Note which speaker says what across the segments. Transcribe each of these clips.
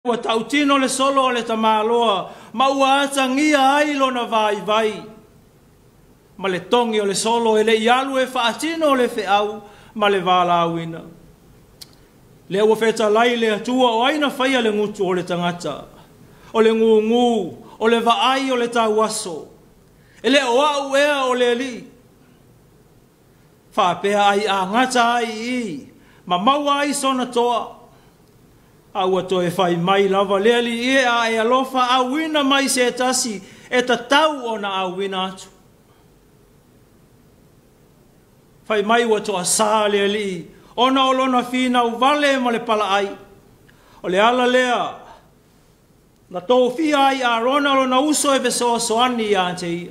Speaker 1: Ua tautino le solo o le tamaloa, ma ua atangia ai lona vai. Ma le tongi o le solo e le ialu e whaatino o le whiau, ma le wālauina. Le ua whetalai le atua o aina whaia le ngutu o le tangata, o le ngu, o le vaai o le tauaso, e le oau ea o le li. Whapea ai a ngata ai i, ma maua ai sona toa. Aua to e whai mai lava leali e a e alofa a wina mai se tasi e ta tau o na a wina atu. Whai mai ua to a saa leali ona o lona whina u vale ma le pala ai. O le ala lea na tō whia ai a rona lona uso e beso soani a te ia.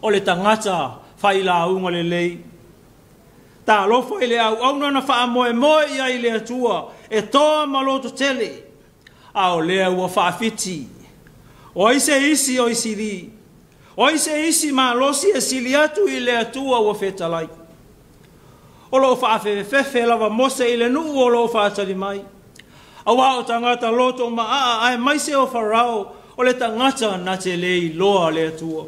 Speaker 1: O le tangata whai la unga le lei. Tā lofo i le au na wha moe i ai le atua e toa maloto tele. Ao lea ua wha fiti. O ise isi o isi li. O ise isi ma losi e sili atu i le atua ua whetalai. O lo wha fefe lava mose i le nuu o lo wha atari mai. Awa o tangata loto ma ai mai se o wharao o le tangata na te lei loa le atua.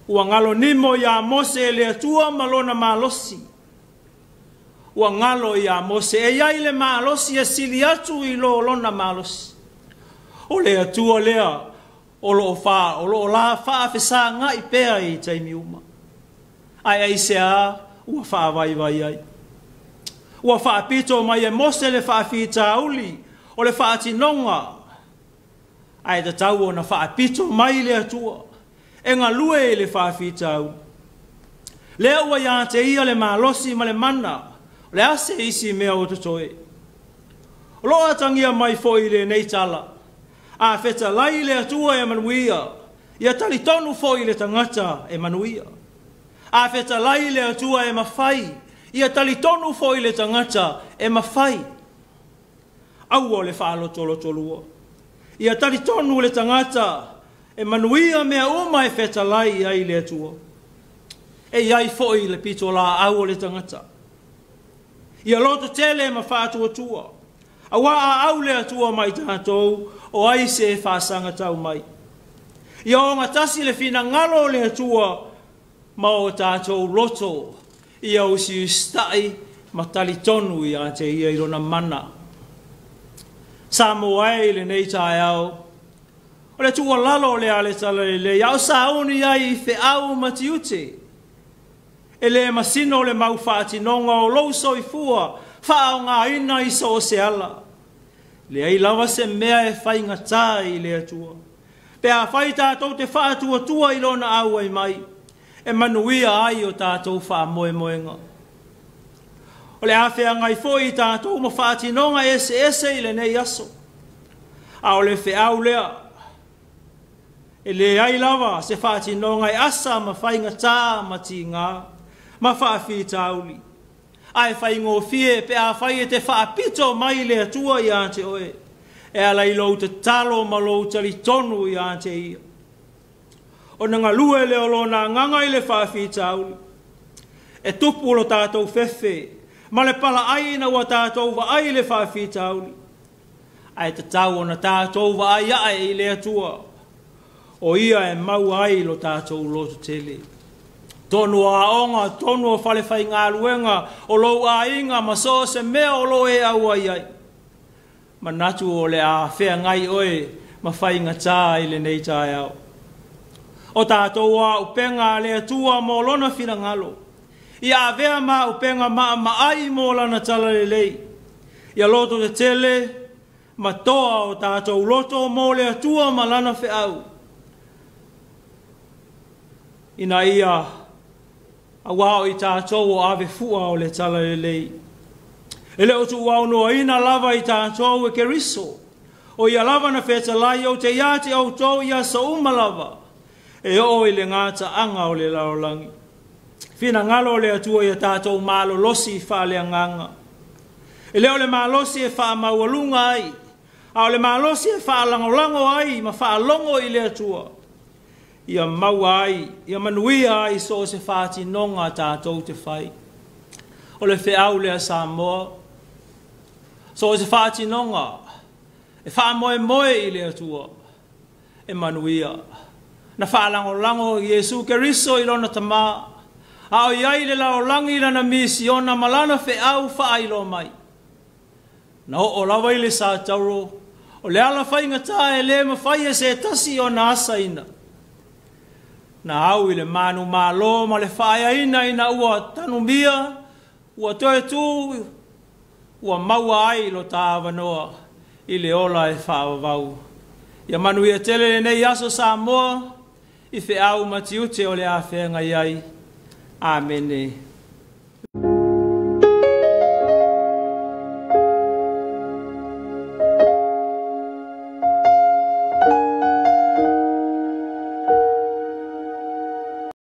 Speaker 1: Ua ngalo nimo ya mose le atua malona malosi. Ua ngalo ya mose e iai le malosi e sili atu i lo lona malosi. O le atua lea o lo la faa fesa nga i pea i taimi uma. Ai se a ua faa vai ai. Ua faa pito mai e mose le faa fita uli o le faa tinonga. Ai da tau o na faa pito mai le atua. E ngā lue le whawhitau. Lea ua ia te ia le malosi ma le mana, le ase isi mea o tutoe. O loa tangia mai fo i le neitala, a wheta lai le atua e manuia, ia tali tonu fo i le tangata e manuia. A wheta lai le atua e mawhai, ia tali tonu fo i le tangata e mawhai. Aua le whaalotolotolua. Ia tali tonu le tangata e manuia mea uma e whetalai ai le atua. E iai foi le pito la au le tangata. Ia loto tele ma whātua tua. A waa au le atua mai tātou o ai se whāsanga tau mai. Ia o ngatasi le whina ngalo le atua ma o tātou loto. Ia usi ustai ma tali tonu i a te ia i rona mana. Samo ai le nei tai au. O le tua lalo le ale tala le iau sauni ai fe au matiute. E le masino le mau whātinonga o louso i fua, whao ngā ina i so se ala. Le ai lawa se mea e whainga tā i le atua. Pea whai tātou te whātua tua i lona au ai mai, e manuia ai o tātou wha moe moenga. O le awhea ngai fōi tātou ma whātinonga ese i le nei aso. A o le whiau lea, e le ai lava se whātinonga e asa ma whainga tā ma ti ngā, ma whaafi tauli. Ai whaingo fie pe a whai e te whaapito mai le atua i ante oe, e ala i lou te talo ma lou tali tonu i ante ia. O nanga lue le olona nganga i le whaafi tauli. E tupu lo tātou whewhe, ma le pala aina wa tātou wa ai le whaafi tauli. Ai te tau o na tātou wa ai ai i le atua. O ia e mau ai lo tātou loto tele. Tonu a onga, tonu o whale whai ngā ruenga, o lou a inga, ma so se mea o lo e au ai ai. Ma natu o le a whea ngai oe, ma whai ngā tā i le nei tai au. O tātou a upenga le atua mō lona whina ngalo. Ia a vea ma upenga ma ai mō lana tala le lei. Ia loto te tele, ma toa o tātou loto mō le atua ma lana whea au. Ina ia, a wao i tātou o ave fua o le tala le lei. E leo tu wao noa ina lava i tātou e ke riso. O ia lava na wheta lai o te iate au tau ia sa uma lava. E o i le ngāta anga o le laolangi. Whina ngalo le atua i tātou malo losi i wha le anganga. E leo le malosi e wha maualunga ai. A o le malosi e wha langolango ai ma wha longo i le atua. Ia mau ai, ia manuia ai so se whāti nonga tātou te whai. O le whiau lea Samoa. So se whaati nonga, e wha moe moe I le atua, e manuia. Na wha lango lango Yesu Keriso I lona tama, a o iai le lao langi lana misi o na malana fe au wha ailo mai. Na o lawa I le sa tauro, o le ala whai ngata e le mawhai e se tasi o na asa ina. Na au I le manu malo ma le whaia ina ina ua tanumia, ua toe tu, ua maua ai lo tāwa noa I le ola e whaavavau. Ia manu ia tele nei aso sa moa, I fe au matiute o le a whenga iai. Amen.